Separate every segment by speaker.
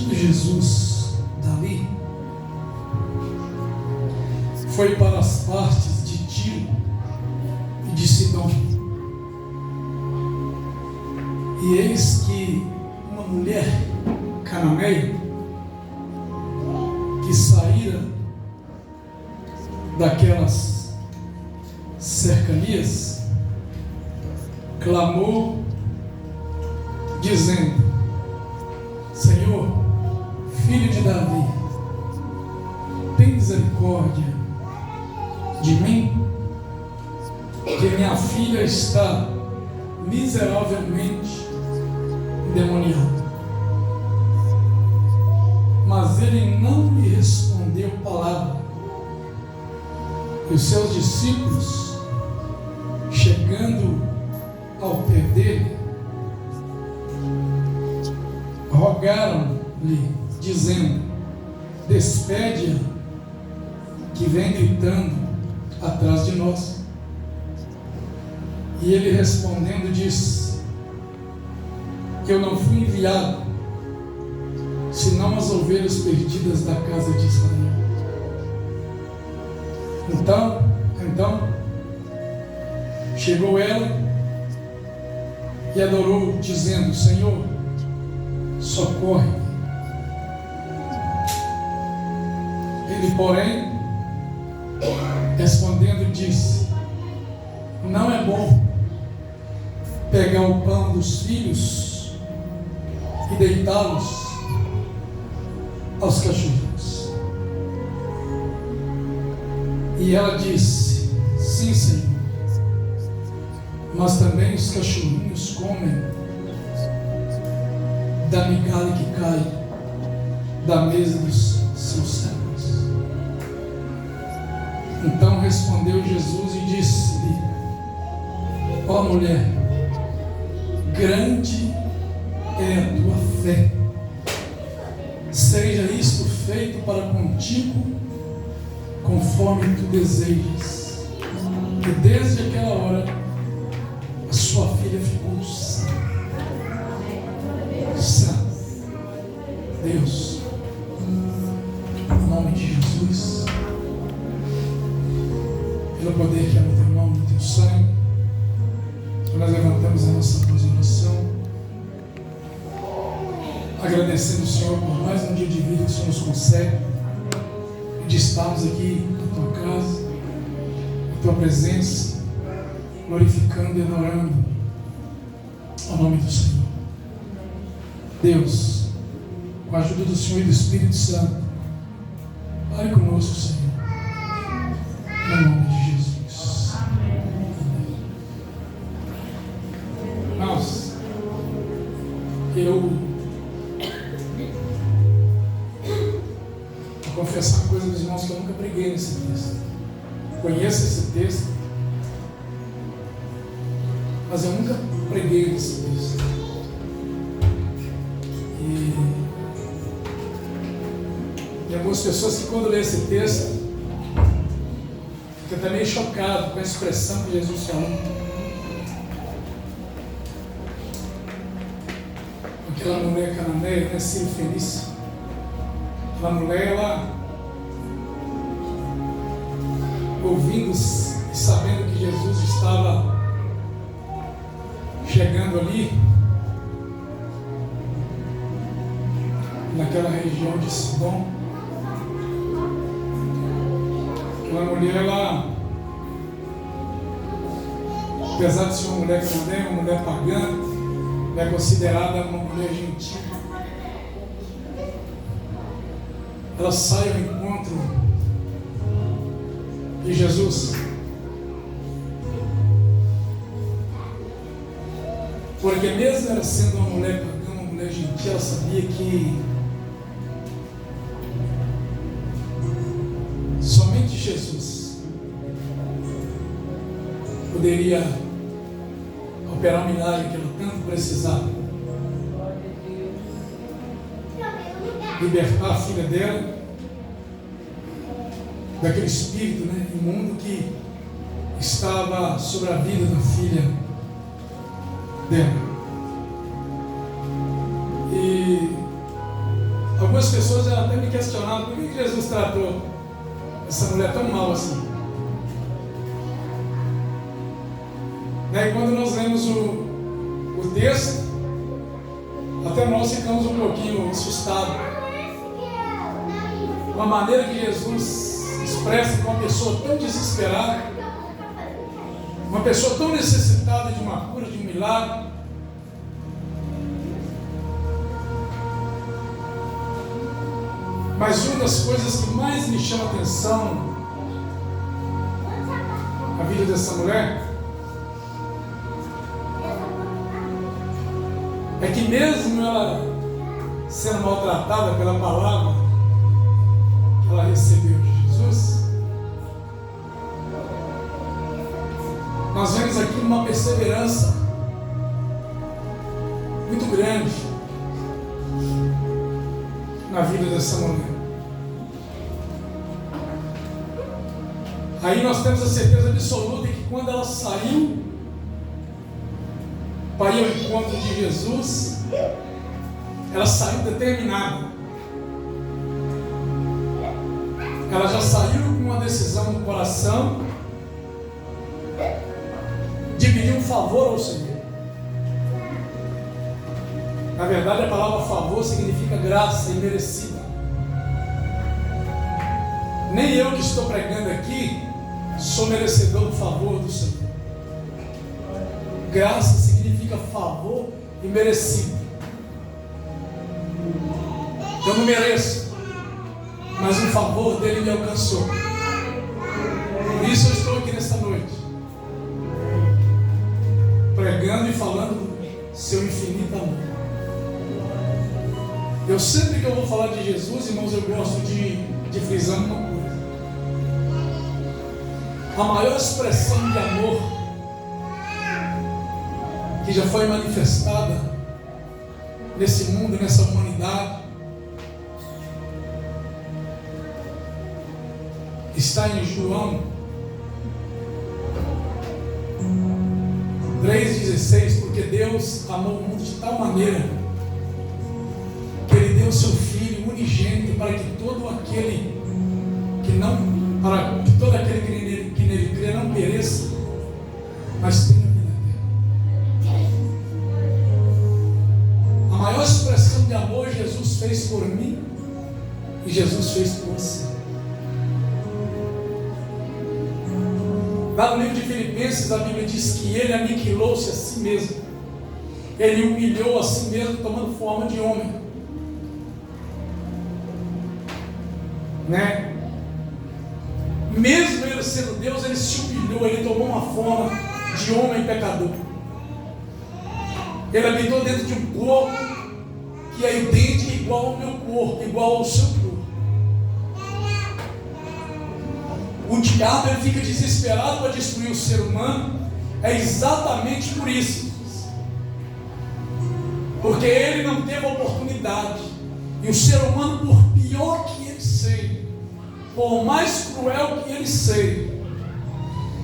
Speaker 1: partindo Jesus dali, foi para as partes de Tiro e de Sidom. E eis que uma mulher cananeia, que saíra daquelas cercanias, clamou, dizendo: Senhor, filho de Davi, tem misericórdia de mim, que minha filha está miseravelmente endemoniada. Mas ele não lhe respondeu palavra. E os seus discípulos, chegando ao pé dele, rogaram-lhe, dizendo: despede-a, que vem gritando atrás de nós. E ele respondendo disse: eu não fui enviado senão as ovelhas perdidas da casa de Israel. Então chegou ela e adorou, dizendo: Senhor, socorre. Ele, porém, respondendo, disse: não é bom pegar o pão dos filhos e deitá-los aos cachorrinhos. E ela disse: sim, Senhor, mas também os cachorrinhos comem da migalha que cai da mesa dos seus servos. Então respondeu Jesus e disse-lhe: ó mulher, grande é a tua fé, seja isto feito para contigo conforme tu desejas. E desde aquela hora a sua filha ficou sã. Deus, em nome de Jesus, pelo poder que é no teu nome, no teu sangue, nós levantamos a nossa voz em oração, agradecendo o Senhor por mais um dia de vida que o Senhor nos concede, de estarmos aqui na tua casa, na tua presença, glorificando e adorando o nome do Senhor. Deus, com a ajuda do Senhor e do Espírito Santo, fale conosco, Senhor, no nome de Jesus. Amém. Irmãos, eu vou confessar uma coisa dos irmãos, que eu nunca preguei nesse texto. Conheço esse texto, mas eu nunca preguei nesse texto. E algumas pessoas que, quando lê esse texto, ficam até meio chocados com a expressão que Jesus falou. Aquela mulher cananeia, né, Ciro Fenícia, aquela mulher, ela, ouvindo e sabendo que Jesus estava chegando ali, naquela região de Sidom, aquela mulher, ela, apesar de ser uma mulher cananeia, uma mulher pagã, é considerada uma mulher gentil. Ela sai ao encontro de Jesus, porque mesmo ela sendo uma mulher pagã, uma mulher gentil, ela sabia que somente Jesus poderia operar um milagre que ela tanto precisava, libertar a filha dela daquele espírito, né, imundo que estava sobre a vida da filha dela. E Algumas pessoas já até me questionaram por que Jesus tratou essa mulher tão mal assim. E quando nós lemos o texto, até nós ficamos um pouquinho assustados com a maneira que Jesus expressa com uma pessoa tão desesperada, uma pessoa tão necessitada de uma cura, de um milagre. Mas uma das coisas que mais me chama a atenção na vida dessa mulher é que mesmo ela sendo maltratada pela palavra que ela recebeu de Jesus, nós vemos aqui uma perseverança muito grande na vida dessa mulher. Aí nós temos a certeza absoluta que quando ela saiu para ir ao encontro de Jesus, ela saiu determinada. Ela já saiu com uma decisão no coração de pedir um favor ao Senhor. Na verdade, a palavra favor significa graça imerecida. Nem eu que estou pregando aqui sou merecedor do favor do Senhor. Graça significa favor imerecido. Eu não mereço, mas um favor dele me alcançou. Por isso eu estou aqui nesta noite, pregando e falando do seu infinito amor. Eu sempre que eu vou falar de Jesus, irmãos, eu gosto de frisar uma coisa. A maior expressão de amor que já foi manifestada nesse mundo, nessa humanidade, está em João 3,16, porque Deus amou o mundo de tal maneira que Ele deu o seu Filho unigênito para que todo aquele que nele crê não pereça, mas tenha vida eterna. A maior expressão de amor Jesus fez por mim e Jesus fez por você. Lá no livro de Filipenses, a Bíblia diz que Ele aniquilou-se a si mesmo. Ele humilhou a si mesmo, tomando forma de homem. Né? Mesmo Ele sendo Deus, Ele se humilhou, Ele tomou uma forma de homem pecador. Ele habitou dentro de um corpo que é idêntico, igual ao meu corpo, igual ao seu corpo. O diabo, ele fica desesperado para destruir o ser humano. É exatamente por isso, porque ele não teve oportunidade. E o ser humano, por pior que ele seja, por mais cruel que ele seja,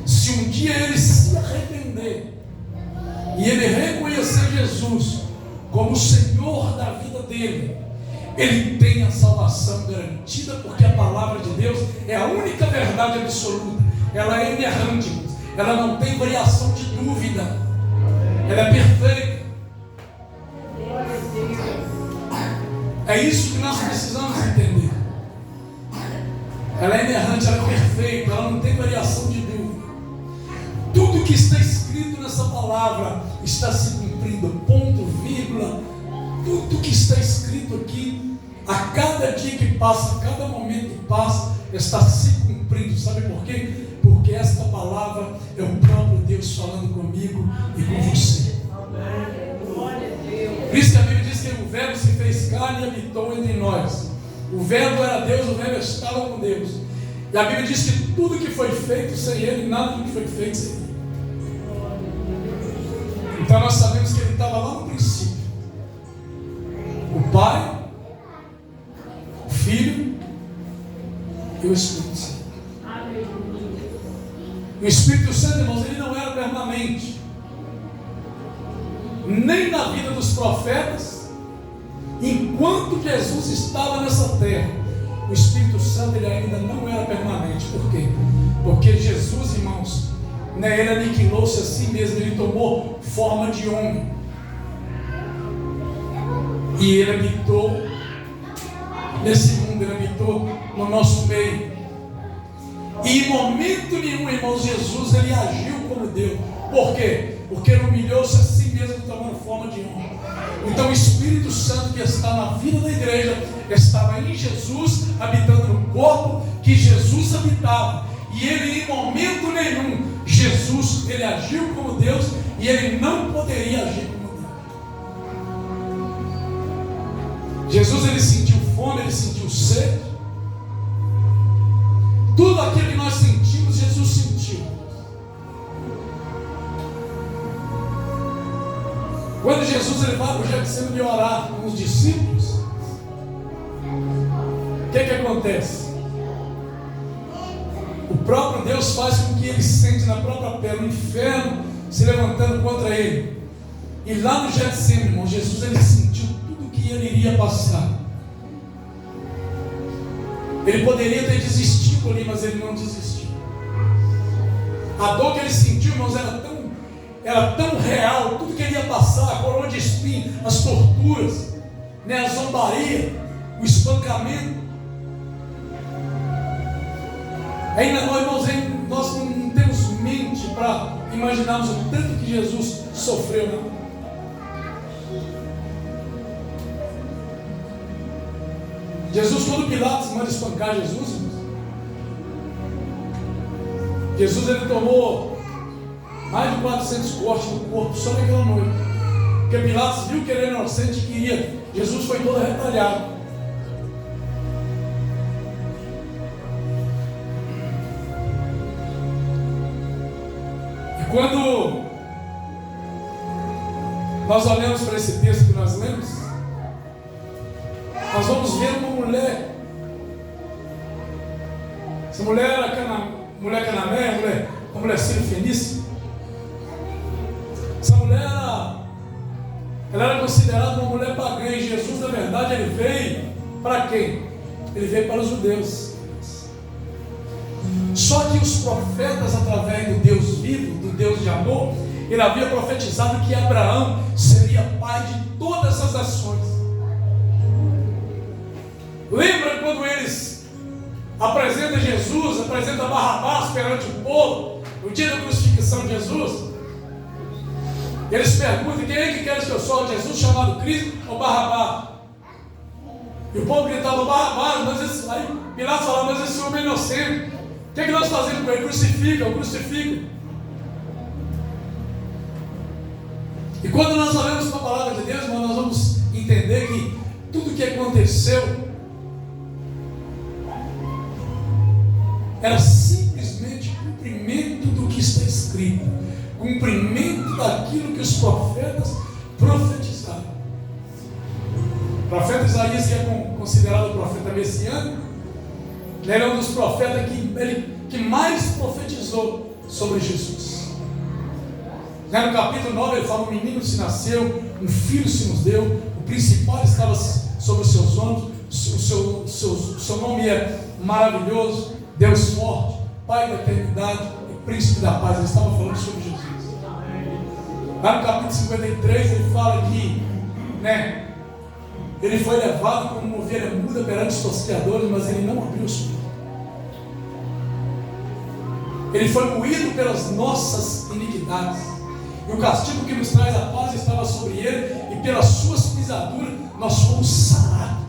Speaker 1: se um dia ele se arrepender e ele reconhecer Jesus como o Senhor da vida dele, ele tem a salvação garantida, porque a palavra de Deus é a única verdade absoluta. Ela é inerrante, ela não tem variação de dúvida, ela é perfeita. É isso que nós precisamos entender. Ela é inerrante, ela é perfeita, ela não tem variação de dúvida. Tudo que está escrito nessa palavra está se cumprindo, ponto, vírgula. Tudo que está escrito aqui, a cada dia que passa, a cada momento que passa, está se cumprindo. Sabe por quê? Porque esta palavra é o próprio Deus falando comigo e com você. Por isso que a Bíblia diz que o Verbo se fez carne e habitou entre nós. O Verbo era Deus, o Verbo estava com Deus. E a Bíblia diz que tudo que foi feito sem Ele, nada do que foi feito sem Ele. Então nós sabemos que Ele estava lá no princípio. O Pai, o Filho e o Espírito Santo. O Espírito Santo, irmãos, ele não era permanente, nem na vida dos profetas, enquanto Jesus estava nessa terra, o Espírito Santo ele ainda não era permanente. Por quê? Porque Jesus, irmãos, né, ele aniquilou-se a si mesmo, ele tomou forma de homem. E ele habitou nesse mundo, ele habitou no nosso meio. E em momento nenhum, irmãos, Jesus ele agiu como Deus. Por quê? Porque ele humilhou-se a si mesmo, tomando forma de homem. Então o Espírito Santo que está na vida da igreja estava em Jesus, habitando no corpo que Jesus habitava. E ele em momento nenhum, Jesus ele agiu como Deus e ele não poderia agir como Deus. Jesus ele sentiu fome, ele sentiu sede. Tudo aquilo que nós sentimos, Jesus sentiu. Quando Jesus ele vai para o Getsemane orar com os discípulos, o que acontece? O próprio Deus faz com que ele sente na própria pele o inferno se levantando contra ele. E lá no Getsemane, irmão, Jesus ele sentiu tudo o que ele iria passar. Ele poderia ter desistido ali, mas ele não desistiu. A dor que ele sentiu, irmãos, era tão real, tudo que ele ia passar, a coroa de espinho, as torturas, né, a zombaria, o espancamento. Ainda nós, irmãos, nós não temos mente para imaginarmos o tanto que Jesus sofreu, não. Jesus, quando Pilatos manda espancar Jesus, Jesus ele tomou mais de 400 cortes no corpo só naquela noite, porque Pilatos viu que ele era inocente e queria. Jesus foi todo retalhado. E quando nós olhamos para esse texto que nós lemos, nós vamos ver uma mulher. Essa mulher era mulher cananeia, uma mulher sírio-fenícia. Essa mulher ela era considerada uma mulher pagã. E Jesus, na verdade, ele veio para quem? Ele veio para os judeus. Só que os profetas, através do Deus vivo, do Deus de amor, ele havia profetizado que Abraão seria pai de todas as nações. Lembra quando eles apresentam Jesus, apresentam Barrabás perante o povo, no dia da crucificação de Jesus? Eles perguntam: quem é que quer que eu sou? Jesus chamado Cristo ou Barrabás? E o povo gritava: Barrabás. Aí Pilatos falava: mas esse homem é inocente, o que é que nós fazemos com ele? Crucifica, crucifica. E quando nós olhamos para a palavra de Deus, nós vamos entender que tudo que aconteceu era simplesmente cumprimento do que está escrito, cumprimento daquilo que os profetas profetizaram. O profeta Isaías, que é considerado o profeta messiânico, ele é um dos profetas que mais profetizou sobre Jesus. No capítulo 9 ele fala: um menino se nasceu, um filho se nos deu, o principal estava sobre os seus ombros, o seu nome é maravilhoso, Deus forte, Pai da eternidade e Príncipe da paz. Ele estava falando sobre Jesus. Lá no capítulo 53 ele fala que, ele foi levado como uma ovelha muda perante os tosqueadores, mas ele não abriu sua boca. Ele foi moído pelas nossas iniquidades, e o castigo que nos traz a paz estava sobre ele, e pelas suas pisaduras nós fomos sarados.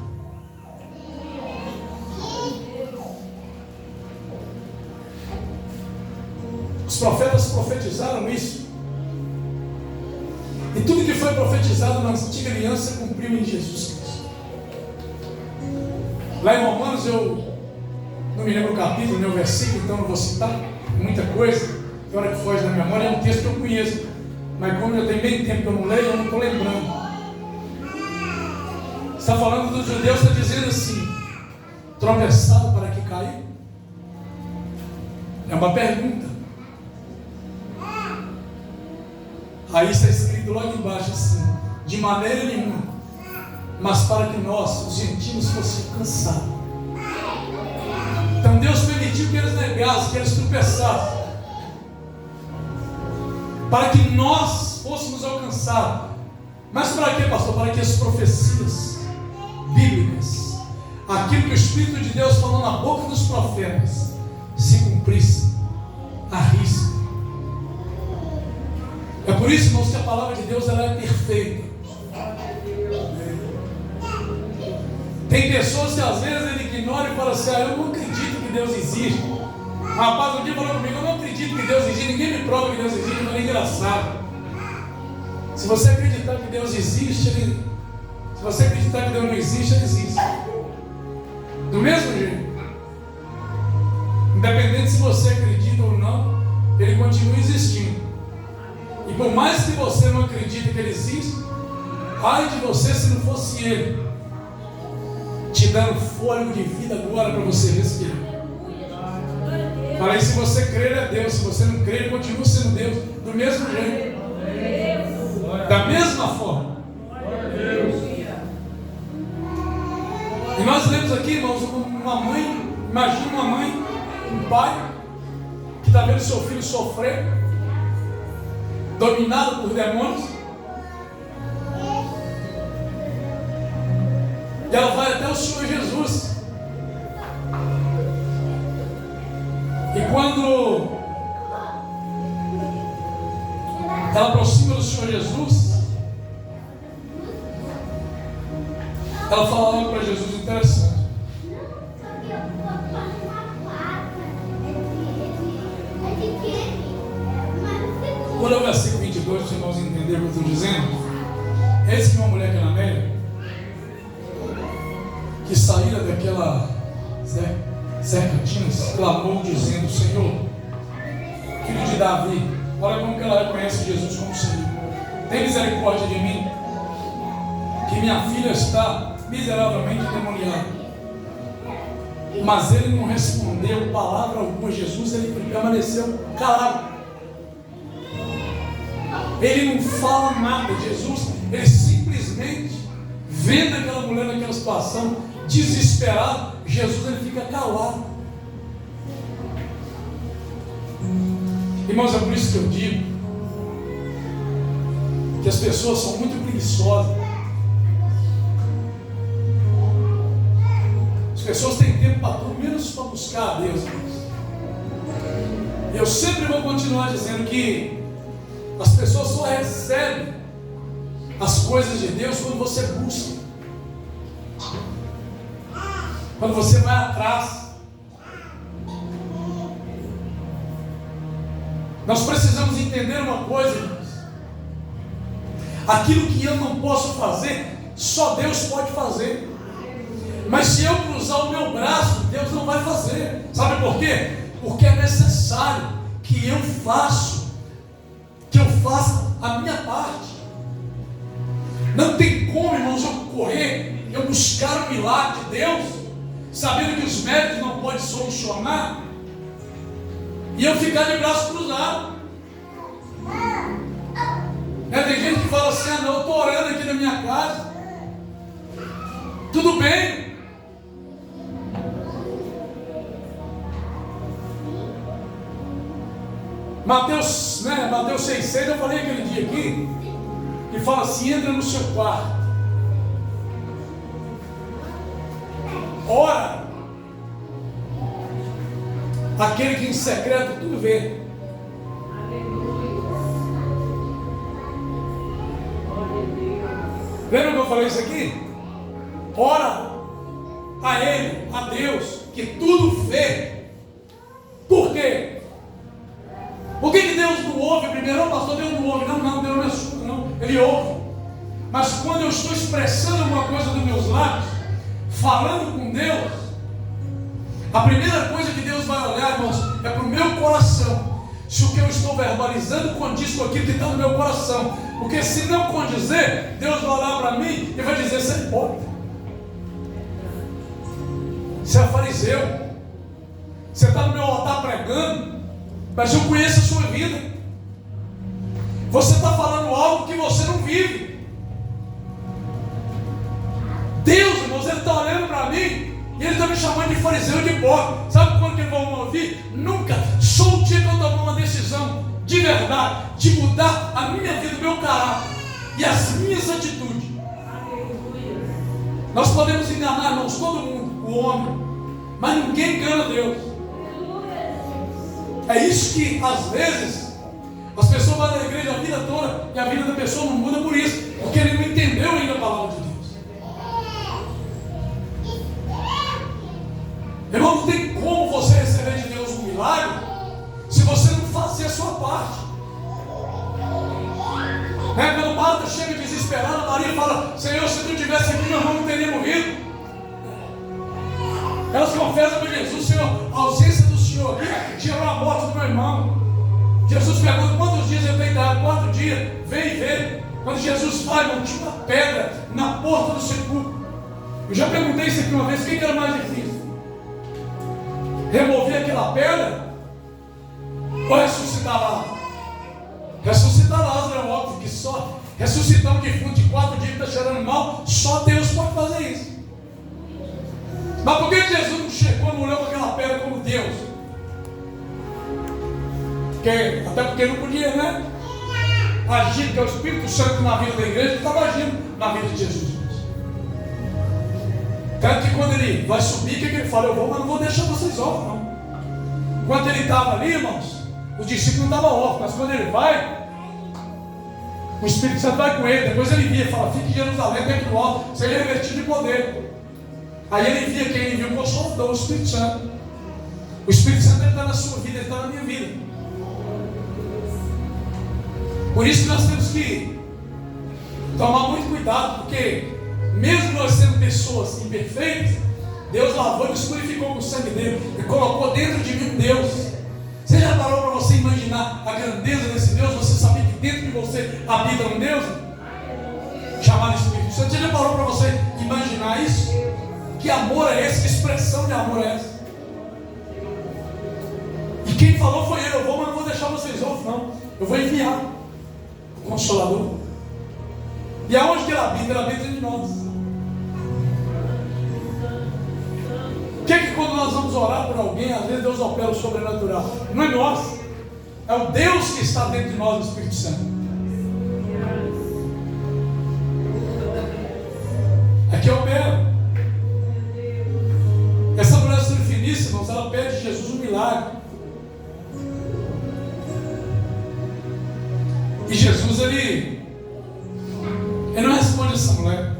Speaker 1: Os profetas profetizaram isso. E tudo que foi profetizado na antiga aliança cumpriu em Jesus Cristo. Lá em Romanos, eu não me lembro o capítulo nem o versículo, então não vou citar muita coisa, tem hora que foge da memória. É um texto que eu conheço, mas como já tem bem tempo que eu não leio, eu não estou lembrando. Está falando dos judeus, está dizendo assim: tropeçado para que cair? É uma pergunta. Aí está escrito logo embaixo assim: de maneira nenhuma. mas para que nós, os gentios, fossemos alcançados. Então Deus permitiu que eles negassem, que eles tropeçassem, para que nós fôssemos alcançados. Mas para quê, pastor? Para que as profecias bíblicas, aquilo que o Espírito de Deus falou na boca dos profetas, se cumprisse à risca. É por isso, irmãos, que a palavra de Deus ela é perfeita. Tem pessoas que às vezes ele ignora e fala assim: eu não acredito que Deus existe. Um rapaz um dia falou comigo: eu não acredito que Deus existe, ninguém me prova que Deus existe. Mas é engraçado. Se você acreditar que Deus existe, se você acreditar que Deus não existe, ele existe. Do mesmo jeito. Independente se você acredita ou não, ele continua existindo. E por mais que você não acredite que ele existe, ai de você se não fosse ele te dando fôlego de vida agora para você respirar. Falei, se você crer é Deus, se você não crer, ele continua sendo Deus, do mesmo jeito, da mesma forma. E nós lemos aqui, irmãos, uma mãe, imagina uma mãe, um pai, que está vendo seu filho sofrer, dominado por demônios, e ela vai até o Senhor Jesus. E quando ela aproxima do Senhor Jesus, ela fala algo para Jesus interessante. Quando é o versículo 22, para os irmãos entenderem o que eu estou dizendo, esse que uma mulher cananeia, que saíra daquela cercatina, clamou dizendo: Senhor, filho de Davi, olha como que ela reconhece Jesus como Senhor, tem misericórdia de mim, que minha filha está miseravelmente endemoniada. Mas ele não respondeu palavra alguma. Jesus, ele permaneceu calado. Ele não fala nada. Jesus, ele simplesmente, vendo aquela mulher naquela situação, desesperado, Jesus, ele fica calado. Irmãos, é por isso que eu digo que as pessoas são muito preguiçosas. As pessoas têm tempo para tudo, menos para buscar a Deus, irmãos. Eu sempre vou continuar dizendo que as pessoas só recebem as coisas de Deus quando você busca, quando você vai atrás. Nós precisamos entender uma coisa, irmãos. Aquilo que eu não posso fazer, só Deus pode fazer. Mas se eu cruzar o meu braço, Deus não vai fazer. Sabe por quê? Porque é necessário que eu faça a minha parte. Não tem como, irmãos, eu correr, eu buscar o milagre de Deus, sabendo que os médicos não podem solucionar, e eu ficar de braço cruzado. Tem gente que fala assim: não, eu estou orando aqui na minha casa. Tudo bem. Mateus 6,6, eu falei aquele dia aqui, que fala assim: entra no seu quarto, ora, aquele que em secreto tudo vê. Lembra que eu falei isso aqui? Ora a Ele, a Deus, que tudo vê. Por quê? Por que Deus não ouve primeiro? Não, pastor, Deus não ouve. Não, Deus não é surdo, não. Ele ouve. Mas quando eu estou expressando alguma coisa dos meus lábios, falando com Deus, a primeira coisa que Deus vai olhar, irmãos, é para o meu coração. Se o que eu estou verbalizando condiz com aquilo que está no meu coração. Porque se não condizer, Deus vai olhar para mim e vai dizer: você é hipócrita, você é fariseu, você está no meu altar pregando, mas eu conheço a sua vida. Você está falando algo que você não vive. Deus, irmãos, Ele está olhando para mim e Ele está me chamando de fariseu e de hipócrita. Sabe quando que Ele vai me ouvir? Nunca. Só o dia que eu tomar uma decisão de verdade, de mudar a minha vida, o meu caráter e as minhas atitudes. Nós podemos enganar, irmãos, todo mundo, o homem, mas ninguém engana Deus. É isso que às vezes as pessoas vão na igreja a vida toda e a vida da pessoa não muda por isso, porque ele não entendeu ainda a palavra de Deus. Irmão, não tem como você receber de Deus um milagre se você não fazer a sua parte. Quando Marta chega desesperada, Maria fala: Senhor, se tu estivesse aqui, meu irmão não teria morrido. Elas confessam para Jesus: Senhor, a ausência do Senhor aqui gerou a morte do meu irmão. Jesus pergunta: quantos dias ele tem dado? 4 dias. Vem e vê. Quando Jesus faz, irmão, tinha uma pedra na porta do sepulcro. Eu já perguntei isso aqui uma vez: o que era mais difícil? Remover aquela pedra ou ressuscitar Lázaro? Ressuscitar Lázaro é óbvio que só ressuscitar um defunto de 4 dias que está cheirando mal, só Deus pode fazer isso. Mas por que Jesus não chegou, não olhou para aquela pedra como Deus? Até porque não podia, né? Agir, porque o Espírito Santo na vida da igreja estava agindo na vida de Jesus. Tanto que quando ele vai subir, o que ele fala? Eu vou, mas não vou deixar vocês órfãos, não. Quando ele estava ali, irmãos, os discípulos não estavam órfãos, mas quando ele vai, o Espírito Santo vai com ele. Depois ele via, fala: fique em Jerusalém, dentro do alto, seja revestido de poder. Aí ele via quem ele viu, o Consolador, o Espírito Santo. O Espírito Santo está na sua vida, ele está na minha vida. Por isso que nós temos que tomar muito cuidado, porque mesmo nós sendo pessoas imperfeitas, Deus lavou e nos purificou com o sangue dele e colocou dentro de mim Deus. Você já parou para você imaginar a grandeza desse Deus? Você sabia que dentro de você habita um Deus chamado Espírito Santo? Você já parou para você imaginar isso? Que amor é esse? Que expressão de amor é essa? E quem falou foi ele: eu vou, mas não vou deixar vocês órfãos, não. Eu vou enviar o Consolador. E aonde que ele habita? Ele habita em nós. O que é que quando nós vamos orar por alguém, às vezes Deus opera o sobrenatural? Não é nós, é o Deus que está dentro de nós, o Espírito Santo. Aqui opera. Essa mulher finíssima, irmãos, ela pede a Jesus um milagre. E Jesus, ele não responde essa mulher.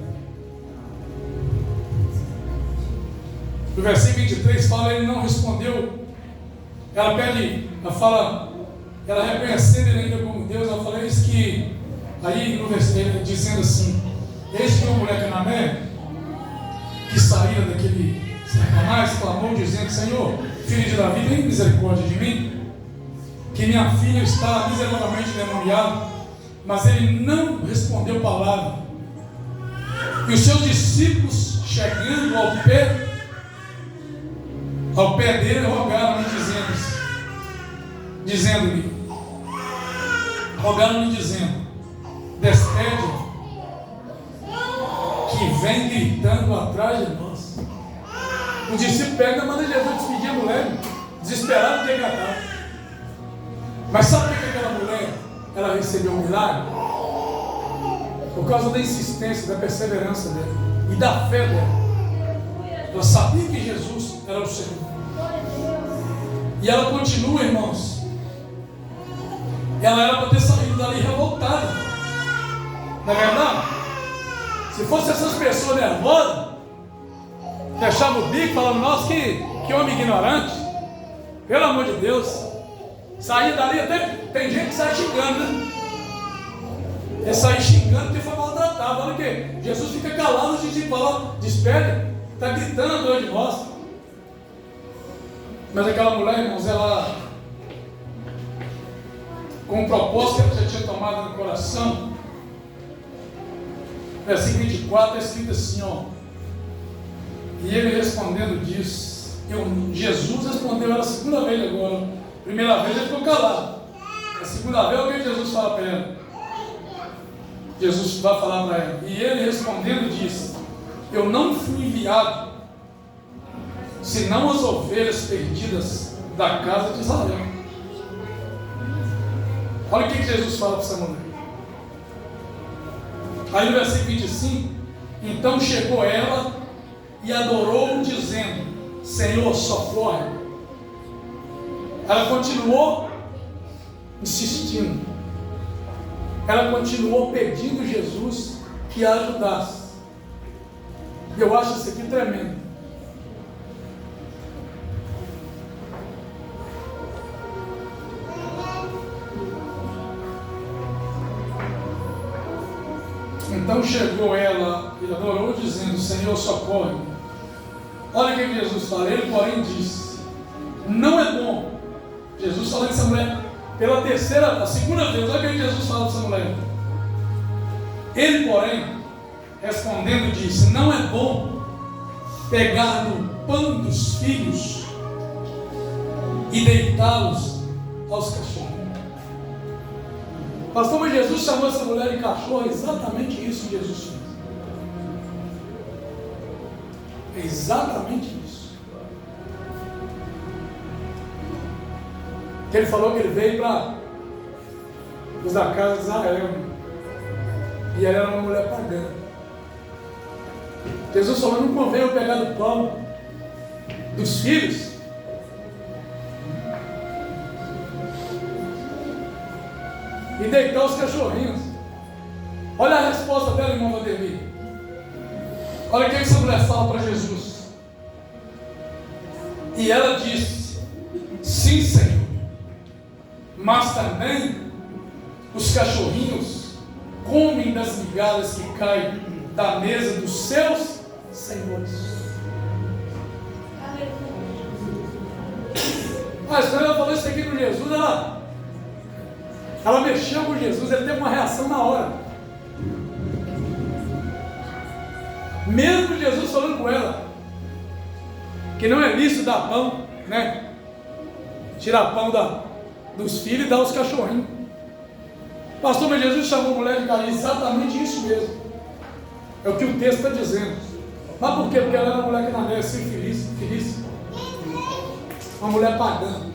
Speaker 1: No versículo 23 fala: ele não respondeu. Ela pede, ela fala, ela reconhecendo ele ainda como Deus, ela fala: eis que, aí no versículo dizendo assim: eis que uma mulher cananeia que saíra daquele Satanás clamou dizendo: Senhor, filho de Davi, tem misericórdia de mim, que minha filha está miseravelmente endemoniada. Mas ele não respondeu palavra. E os seus discípulos, chegando ao pé dele, rogaram-lhe dizendo-lhe, despede, que vem gritando atrás de nós. O discípulo pega e manda Jesus despedir a mulher, desesperado de engatar. Mas sabe por que aquela mulher, ela recebeu um milagre? Por causa da insistência, da perseverança dela e da fé dela. Ela sabia que Jesus era o Senhor. E ela continua, irmãos. Ela era para ter saído dali revoltada. Não é verdade? Se fosse essas pessoas nervosas, fechavam o bico falando: nossa, que homem ignorante. Pelo amor de Deus. Sair dali, até tem gente que sai xingando, né? Ele sai xingando porque foi maltratado. Olha o que? Jesus fica calado, os discípulos falam: despede, está gritando a dor de nós. Mas aquela mulher, irmãos, ela, com o propósito que ela já tinha tomado no coração, versículo 24 é escrito assim, ó: e ele respondendo disse, Jesus respondeu ela a segunda vez agora. Primeira vez ele ficou calado. A segunda vez, o que Jesus fala para ela? Jesus vai falar para ela: e ele respondendo disse: Eu não fui enviado senão as ovelhas perdidas da casa de Israel. Olha o que Jesus fala para essa mulher. Aí no versículo 25, então chegou ela e adorou, dizendo: Senhor, socorre. Ela continuou insistindo. Ela continuou pedindo Jesus que a ajudasse. E eu acho isso aqui tremendo. Então chegou ela e adorou, dizendo: Senhor, socorre. Olha o que Jesus fala. Ele, porém, disse: não é bom. Jesus falou dessa mulher pela terceira, a segunda vez. Olha o que Jesus fala dessa mulher. Ele, porém, respondendo, disse: não é bom pegar no pão dos filhos e deitá-los aos cachorros. Pastor, mas Jesus chamou essa mulher de cachorro. É exatamente isso que Jesus fez. É exatamente isso. Que ele falou que ele veio para os da casa de Israel. E ela era uma mulher pagã. Jesus falou: não convém eu pegar do pão dos filhos e deitar os cachorrinhos. Olha a resposta dela, irmão Valdemir. Olha o que essa mulher fala para Jesus. E ela disse: sim, Senhor, mas também os cachorrinhos comem das migalhas que caem da mesa dos seus senhores. Mas quando ela falou isso aqui com Jesus, ela mexeu com Jesus, ele teve uma reação na hora. Mesmo Jesus falando com ela que não é lícito dar pão, né? Tirar pão dos filhos e dar aos cachorrinhos. Pastor, mas Jesus chamou a mulher de carinho. Exatamente isso mesmo. É o que o texto está dizendo. Mas por quê? Porque ela era uma mulher que não é assim, feliz. Uma mulher pagã.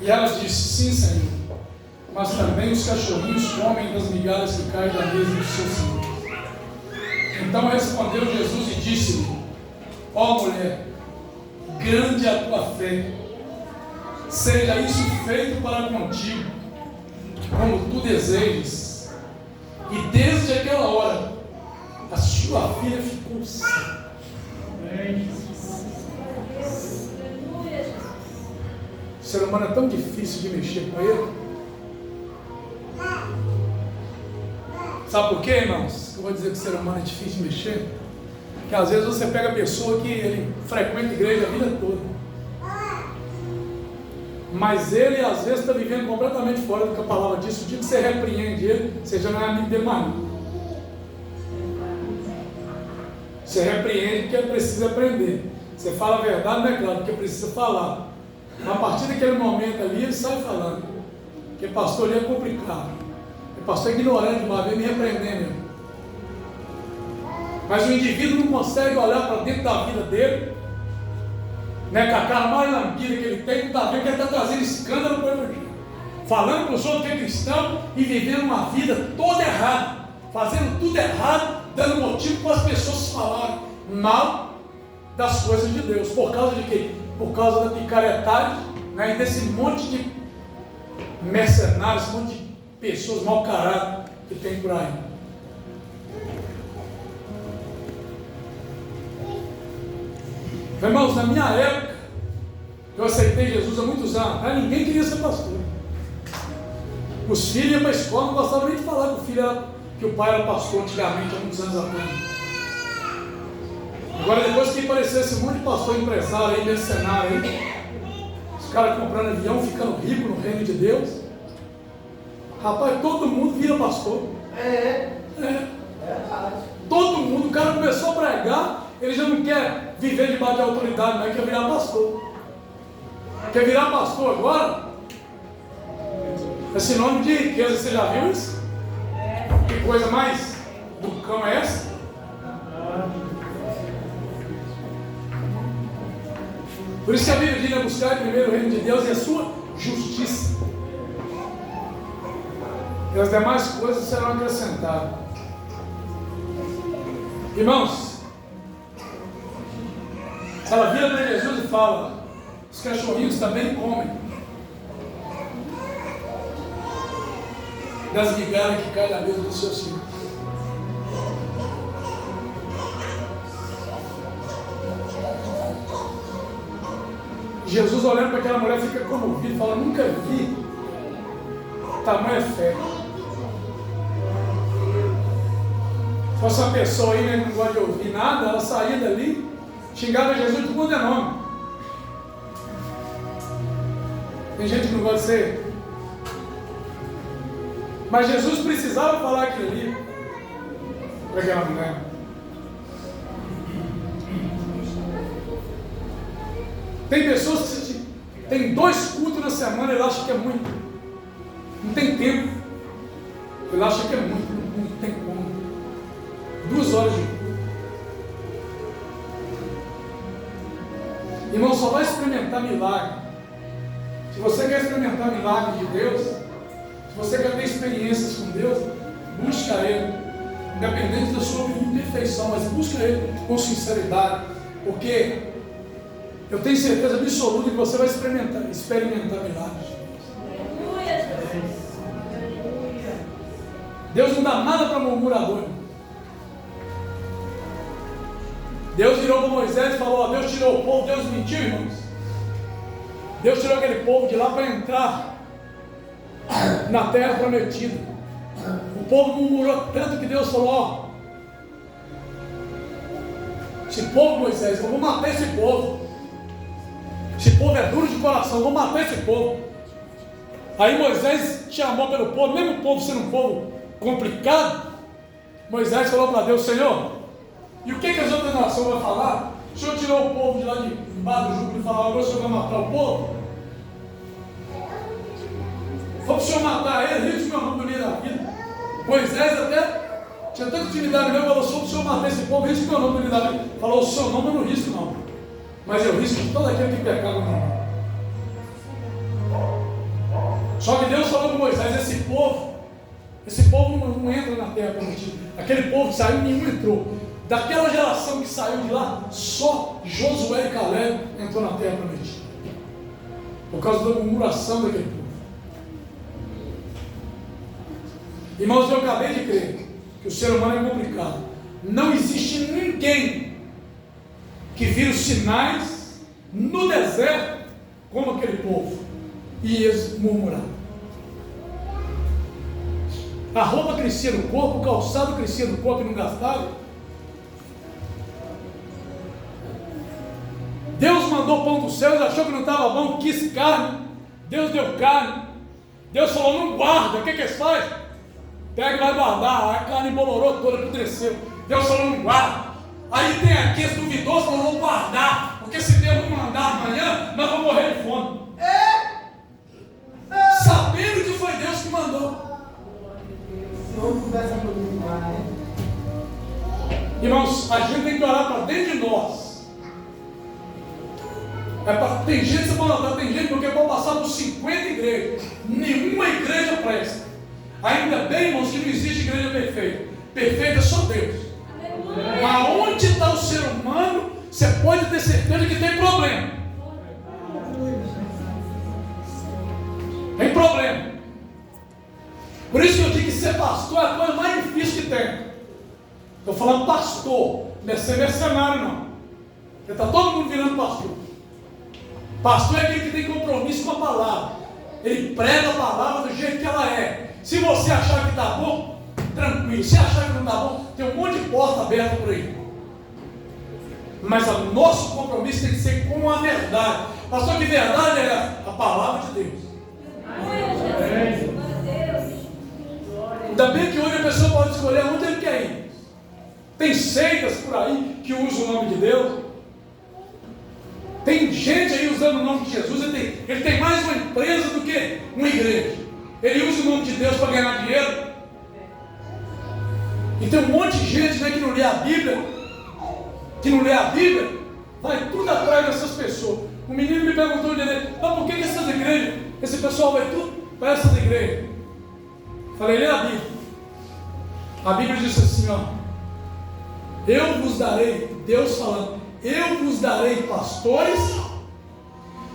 Speaker 1: E ela disse: sim, Senhor, mas também os cachorrinhos comem das migalhas que caem da mesa dos seus senhores. Então respondeu Jesus e disse-lhe: ó mulher, grande é a tua fé, seja isso feito para contigo, como tu desejes. E desde aquela hora, a sua filha ficou sã. O ser humano é tão difícil de mexer com ele. Sabe por quê, irmãos? Eu vou dizer que o ser humano é difícil de mexer. Porque às vezes você pega a pessoa que ele frequenta a igreja a vida toda, mas ele às vezes está vivendo completamente fora do que a palavra diz. O dia que você repreende ele, você já não é amigo dele mais. Você repreende porque ele precisa aprender. Você fala a verdade, não é claro, porque precisa falar. A partir daquele momento ali, ele sai falando. Porque pastor ali é complicado. O pastor é ignorante, uma vez me repreendendo. Mas o indivíduo não consegue olhar para dentro da vida dele, né, com a cara mais lambida que ele tem, não está vendo que ele está trazendo escândalo para o evangelho. Falando para os outros que é cristão e vivendo uma vida toda errada, fazendo tudo errado, dando motivo para as pessoas falarem mal das coisas de Deus. Por causa de quê? Por causa da picaretagem, né, e desse monte de mercenários, esse monte de pessoas mau caráter que tem por aí. Irmãos, na minha época, eu aceitei Jesus há muitos anos, ninguém queria ser pastor. Os filhos iam para a escola, não gostavam nem de falar que o pai era pastor antigamente, há muitos anos atrás. Agora, depois que apareceu esse monte de pastor empresário aí, mercenário aí, os caras comprando avião, ficando ricos no reino de Deus, rapaz, todo mundo vira pastor. Todo mundo, o cara começou a pregar, ele já não quer viver debaixo de autoridade, mas quer virar pastor. Quer virar pastor agora? É sinônimo de riqueza, você já viu isso? Que coisa mais do cão é essa? Por isso que a Bíblia diz: buscar primeiro o reino de Deus e a sua justiça, e as demais coisas serão acrescentadas. Irmãos, ela vira para Jesus e fala: os cachorrinhos também comem das migalhas que caem da mesa dos seus filhos. Jesus, olhando para aquela mulher, fica comovido e fala: nunca vi tamanha fé. Se fosse uma pessoa aí, né, que não gosta de ouvir nada, ela saía dali, xingava Jesus de quanto é nome. Tem gente que não gosta de ser. Mas Jesus precisava falar aquilo ali para aquela mulher. Tem pessoas que tem 2 cultos na semana e ele acha que é muito. Não tem tempo. Ele acha que é muito. Não tem como. 2 horas de culto. Irmão, só vai experimentar milagre. Se você quer experimentar milagre de Deus, se você quer ter experiências com Deus, busca Ele. Independente da sua imperfeição, mas busca Ele com sinceridade. Porque eu tenho certeza absoluta que você vai experimentar milagres. Deus não dá nada para murmurador. Deus virou para Moisés e falou: Deus tirou o povo. Deus mentiu, irmãos. Deus tirou aquele povo de lá para entrar na terra prometida. O povo murmurou tanto que Deus falou: esse povo, Moisés, eu vou matar esse povo. Esse povo é duro de coração, eu vou matar esse povo. Aí Moisés chamou pelo povo, mesmo o povo sendo um povo complicado, Moisés falou para Deus: Senhor, e o que as outras nações vão falar? O Senhor tirou o povo de lá de embaixo do jugo e falou: agora o Senhor vai matar o povo? Foi para o Senhor matar ele, risco meu nome do meio da vida. Moisés até tinha tanta intimidade mesmo, falou: se o Senhor matar esse povo, risco meu nome do meio da vida. Falou: o seu nome eu não risco não, mas eu risco todo aquele que pecar no meu nome. Só que Deus falou para Moisés: esse povo não entra na terra prometida. Aquele povo que saiu, nenhum entrou. Daquela geração que saiu de lá, só Josué e Caleb entrou na terra prometida, por causa da murmuração daquele povo. Irmãos, eu acabei de crer que o ser humano é complicado. Não existe ninguém que vira os sinais no deserto como aquele povo, e eles murmuraram. A roupa crescia no corpo, o calçado crescia no corpo e não gastava. Deus mandou pão dos céus, achou que não estava bom, quis carne. Deus deu carne. Deus falou: não guarda. O que eles fazem? Pega e vai guardar. A carne embolorou toda, apodreceu. Deus falou: não guarda. Aí tem aqui esse duvidoso, falou: vou guardar, porque se Deus não mandar amanhã, nós vamos morrer de fome. Sabendo que foi Deus que mandou. Irmãos, a gente tem que orar para dentro de nós. Tem gente, você pode notar, tem gente porque pode passar por 50 igrejas, nenhuma igreja presta. Ainda bem, irmãos, que não existe igreja perfeita. Perfeita é só Deus. Aonde está o ser humano, você pode ter certeza que tem problema. Tem problema. Por isso que eu digo que ser pastor é a coisa mais difícil que tem. Estou falando pastor, não é ser mercenário não. Porque está todo mundo virando pastor. Pastor é aquele que tem compromisso com a palavra. Ele prega a palavra do jeito que ela é. Se você achar que está bom, tranquilo. Se achar que não está bom, tem um monte de porta aberta por aí. Mas o nosso compromisso tem que ser com a verdade. Pastor, que verdade é essa? A palavra de Deus. Ainda bem que hoje a pessoa pode escolher onde ele quer ir. Tem seitas por aí que usam o nome de Deus. Tem gente aí usando o nome de Jesus. Ele tem mais uma empresa do que uma igreja. Ele usa o nome de Deus para ganhar dinheiro. E tem um monte de gente, né, que não lê a Bíblia. Vai tudo atrás dessas pessoas. O menino me perguntou um dia dele: mas por que essas igrejas, esse pessoal vai tudo para essas igrejas? Falei: lê a Bíblia. A Bíblia diz assim, ó: eu vos darei, Deus falando, eu vos darei pastores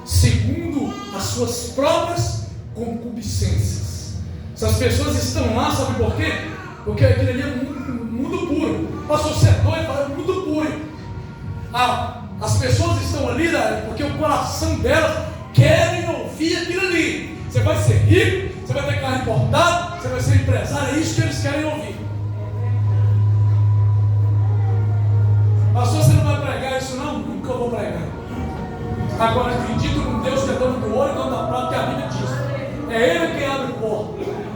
Speaker 1: segundo as suas próprias concupiscências. Essas pessoas estão lá, sabe por quê? Porque aquilo ali é mundo puro. Pastor, você é doido, é mundo puro. As pessoas estão ali, né, porque o coração delas querem ouvir aquilo ali. Você vai ser rico, você vai ter carro importado, você vai ser empresário, é isso que eles querem ouvir. Pastor, você não vai pregar isso não? Nunca vou pregar. Agora acredito num Deus que é dono do ouro e dono da prata, que a Bíblia diz. É Ele quem abre porta.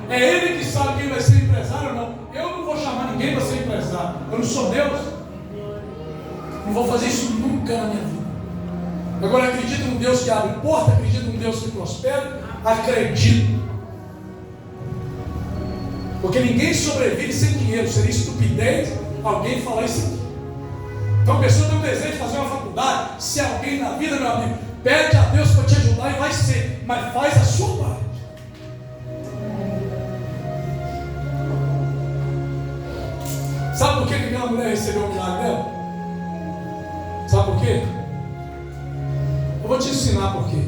Speaker 1: É Ele que sabe quem vai ser empresário ou não. Eu não vou chamar ninguém para ser empresário. Eu não sou Deus. Não vou fazer isso nunca na minha vida. Agora acredito num Deus que abre porta, acredito num Deus que prospera, acredito. Porque ninguém sobrevive sem dinheiro. Seria estupidez alguém falar isso aqui. Então a pessoa tem um desejo de fazer uma faculdade. Se alguém na vida, meu amigo, pede a Deus para te ajudar e vai ser, mas faz a sua parte. Sabe por que aquela mulher recebeu o milagre dela? Sabe por quê? Eu vou te ensinar por quê.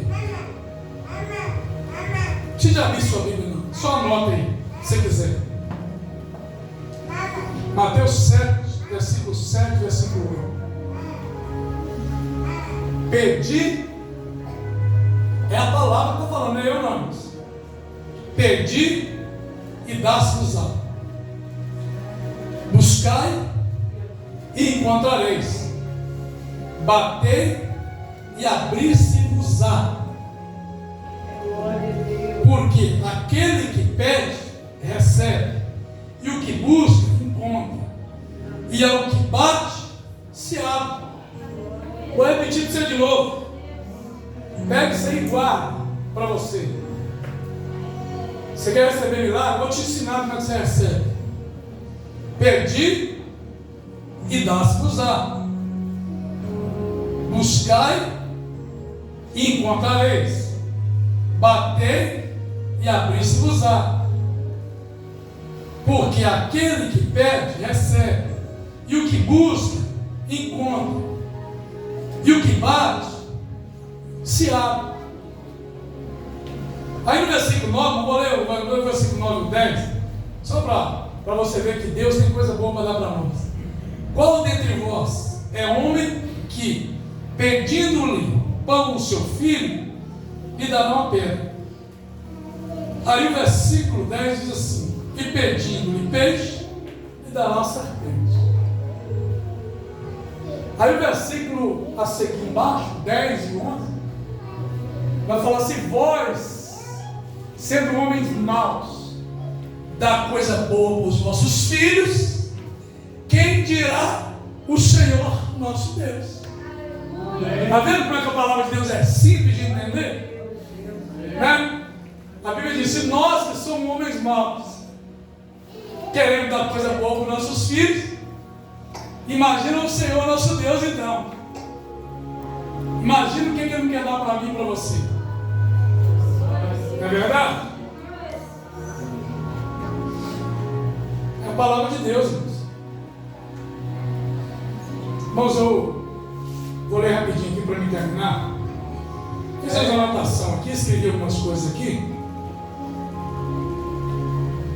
Speaker 1: Você já viu sua Bíblia não? Só anota aí, se quiser. Mateus 7, versículo 7, versículo 8. Pedi, é a palavra que eu estou falando, não é eu não. Pedi e dá-se-vos-á. Buscai e encontrareis. Batei e abri-se-vos-á. Porque aquele que pede, recebe. E o que busca, encontra. E ao que bate, se abre. Vou repetir para você de novo. Pega isso aí e guarda para você. Você quer receber milagre? Vou te ensinar como é que você recebe. Pedi e dá-se-vos-á. Buscai e encontrareis. Batei e abri-se-vos-á. Porque aquele que pede, recebe. E o que busca, encontra. E o que bate, se abre. Aí no versículo 9, eu vou ler o versículo 9 e 10, só para você ver que Deus tem coisa boa para dar para nós. Qual dentre vós é homem que, pedindo-lhe pão ao seu filho, lhe dará uma pedra? Aí o versículo 10 diz assim: e pedindo-lhe peixe, lhe dará uma serpente. Aí o versículo a seguir embaixo, 10 e 11, vai falar assim: vós, sendo homens maus, dá coisa boa para os vossos filhos, quem dirá o Senhor nosso Deus? Está vendo como é que a palavra de Deus é simples de entender? Né? A Bíblia diz: se nós que somos homens maus queremos dar coisa boa para os nossos filhos, imagina o Senhor nosso Deus então. Imagina o que Ele não quer dar para mim e para você. Não é verdade? É a palavra de Deus, irmãos. Irmãos, eu vou ler rapidinho aqui para me terminar. Fiz uma anotação aqui, escrevi algumas coisas aqui.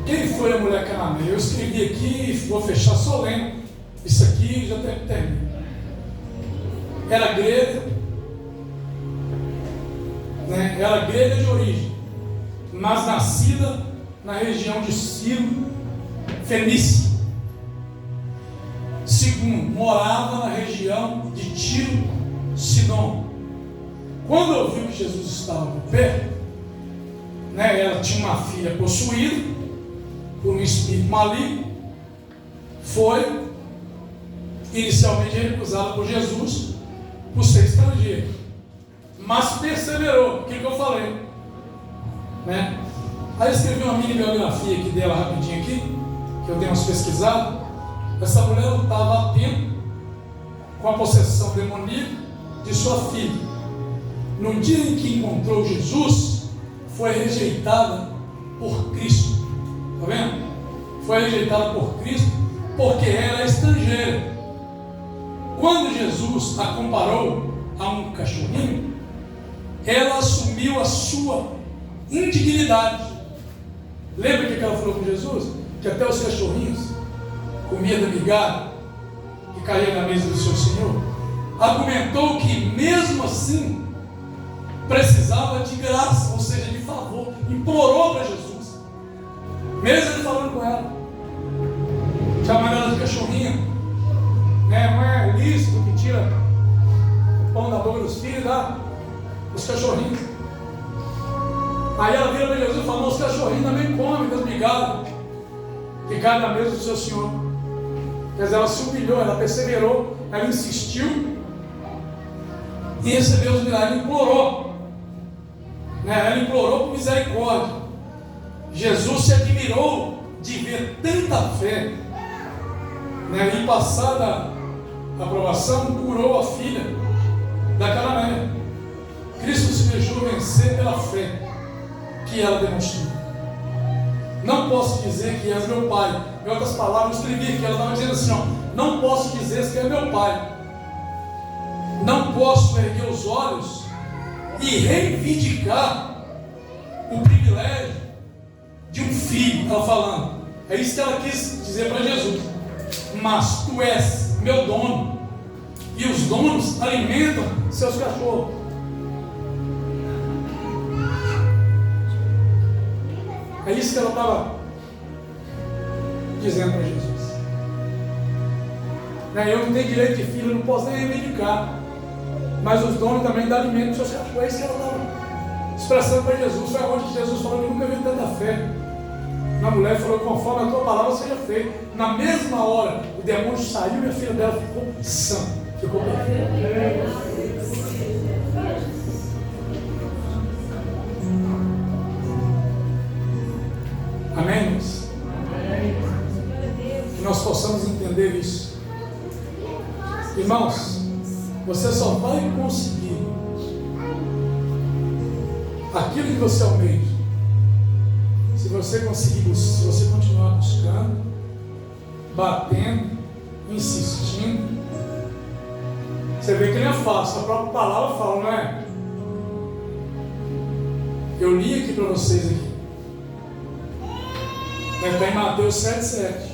Speaker 1: Quem foi a mulher cananeia? Eu escrevi aqui e vou fechar só lendo. Isso aqui já termina. Era grega, né? Era grega de origem, mas nascida na região de Ciro, Fenícia. Segundo, morava na região de Tiro, Sidom. Quando ouviu que Jesus estava por perto, né, ela tinha uma filha possuída por um espírito maligno, foi inicialmente recusada por Jesus por ser estrangeiro, mas perseverou, aquilo que eu falei, né? Aí eu escrevi uma mini biografia aqui dela rapidinho aqui, que eu dei umas pesquisadas. Essa mulher lutava há tempo com a possessão demoníaca de sua filha. No dia em que encontrou Jesus, foi rejeitada por Cristo. Está vendo? Foi rejeitada por Cristo porque era estrangeira. Quando Jesus a comparou a um cachorrinho, ela assumiu a sua indignidade. Lembra que ela falou com Jesus? Que até os cachorrinhos comiam da migalha que caía na mesa do seu Senhor. Argumentou que mesmo assim precisava de graça, ou seja, de favor. Implorou para Jesus, mesmo ele falando com ela, chamando ela de cachorrinho, né? Não é lícito que tira o pão da boca dos filhos, tá? Os cachorrinhos. Aí ela vira para Jesus e fala: os cachorrinhos também comem das migalhas que caem na mesa do seu Senhor. Quer dizer, ela se humilhou, ela perseverou, ela insistiu e recebeu os milagres, ela implorou, né? Ela implorou por misericórdia. Jesus se admirou de ver tanta fé, né? E passada a aprovação, curou a filha da cananeia. Cristo se deixou vencer pela fé que ela demonstrou. Não posso dizer que és meu pai. Em outras palavras, eu escrevi que ela estava dizendo assim: ó, não posso dizer que é meu pai. Não posso erguer os olhos e reivindicar o privilégio de um filho. Ela falando, é isso que ela quis dizer para Jesus. Mas tu és meu dono, e os donos alimentam seus cachorros. É isso que ela estava dizendo para Jesus. Eu não tenho direito de filho, eu não posso nem reivindicar, mas os donos também dão alimento para os seus cachorros. É isso que ela estava expressando para Jesus. Foi onde Jesus falou que nunca vi tanta fé na mulher e falou: conforme a tua palavra seja feita. Na mesma hora, o demônio saiu e a filha dela ficou sã, ficou perfeita. Amém, irmãos? Que nós possamos entender isso. Irmãos, você só vai conseguir aquilo que você almeja se você conseguir, se você continuar buscando, batendo, insistindo. Você vê que não é fácil, a própria palavra fala, não é? Eu li aqui para vocês aqui. Está em Mateus 7,7.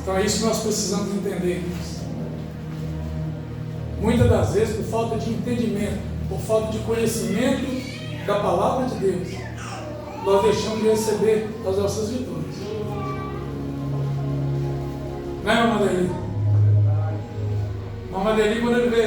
Speaker 1: Então é isso que nós precisamos entender. Muitas das vezes, por falta de entendimento, por falta de conhecimento da palavra de Deus, nós deixamos de receber as nossas vitórias. Não é, Mamãe Adeli? Mamãe Adeli, quando ele veio